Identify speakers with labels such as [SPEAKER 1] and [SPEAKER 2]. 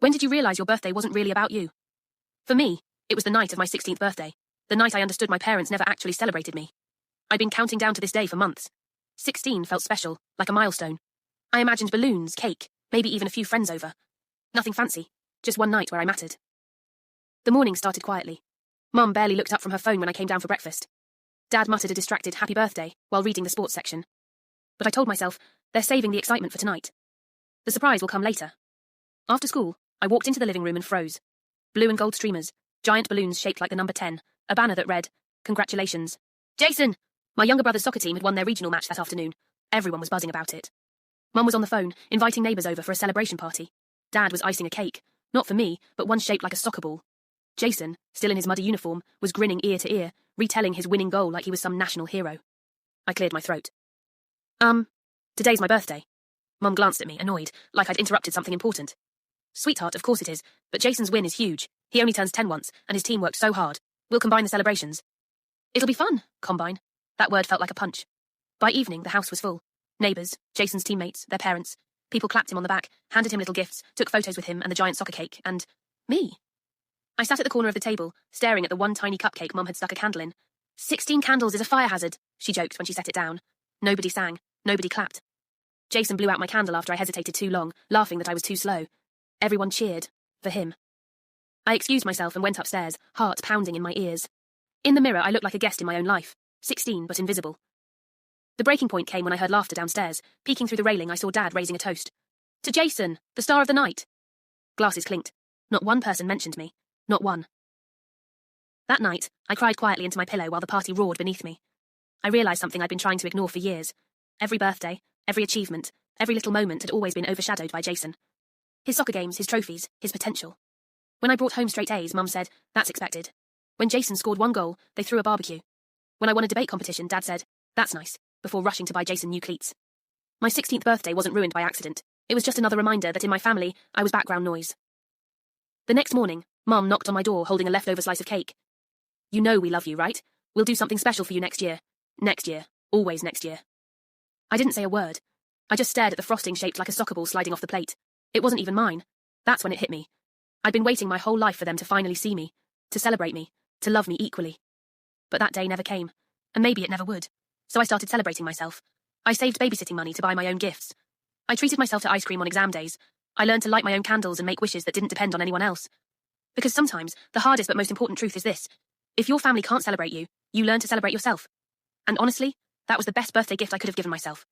[SPEAKER 1] When did you realize your birthday wasn't really about you? For me, it was the night of my 16th birthday, the night I understood my parents never actually celebrated me. I'd been counting down to this day for months. 16 felt special, like a milestone. I imagined balloons, cake, maybe even a few friends over. Nothing fancy, just one night where I mattered. The morning started quietly. Mum barely looked up from her phone when I came down for breakfast. Dad muttered a distracted happy birthday while reading the sports section. But I told myself, they're saving the excitement for tonight. The surprise will come later. After school, I walked into the living room and froze. Blue and gold streamers, giant balloons shaped like the number 10, a banner that read, "Congratulations. Jason!" My younger brother's soccer team had won their regional match that afternoon. Everyone was buzzing about it. Mum was on the phone, inviting neighbours over for a celebration party. Dad was icing a cake, not for me, but one shaped like a soccer ball. Jason, still in his muddy uniform, was grinning ear to ear, retelling his winning goal like he was some national hero. I cleared my throat. Today's my birthday. Mum glanced at me, annoyed, like I'd interrupted something important. Sweetheart, of course it is, but Jason's win is huge. He only turns 10 once, and his team worked so hard. We'll combine the celebrations. It'll be fun, combine. That word felt like a punch. By evening, the house was full. Neighbours, Jason's teammates, their parents. People clapped him on the back, handed him little gifts, took photos with him and the giant soccer cake, and me. I sat at the corner of the table, staring at the one tiny cupcake Mum had stuck a candle in. 16 candles is a fire hazard, she joked when she set it down. Nobody sang, nobody clapped. Jason blew out my candle after I hesitated too long, laughing that I was too slow. Everyone cheered. For him. I excused myself and went upstairs, heart pounding in my ears. In the mirror, I looked like a guest in my own life. 16, but invisible. The breaking point came when I heard laughter downstairs. Peeking through the railing, I saw Dad raising a toast. To Jason, the star of the night. Glasses clinked. Not one person mentioned me. Not one. That night, I cried quietly into my pillow while the party roared beneath me. I realised something I'd been trying to ignore for years. Every birthday, every achievement, every little moment had always been overshadowed by Jason. His soccer games, his trophies, his potential. When I brought home straight A's, Mum said, "That's expected." When Jason scored one goal, they threw a barbecue. When I won a debate competition, Dad said, "That's nice," before rushing to buy Jason new cleats. My 16th birthday wasn't ruined by accident. It was just another reminder that in my family, I was background noise. The next morning, Mum knocked on my door holding a leftover slice of cake. "You know we love you, right? We'll do something special for you next year. Next year. Always next year." I didn't say a word. I just stared at the frosting shaped like a soccer ball sliding off the plate. It wasn't even mine. That's when it hit me. I'd been waiting my whole life for them to finally see me, to celebrate me, to love me equally. But that day never came, and maybe it never would. So I started celebrating myself. I saved babysitting money to buy my own gifts. I treated myself to ice cream on exam days. I learned to light my own candles and make wishes that didn't depend on anyone else. Because sometimes, the hardest but most important truth is this. If your family can't celebrate you, you learn to celebrate yourself. And honestly, that was the best birthday gift I could have given myself.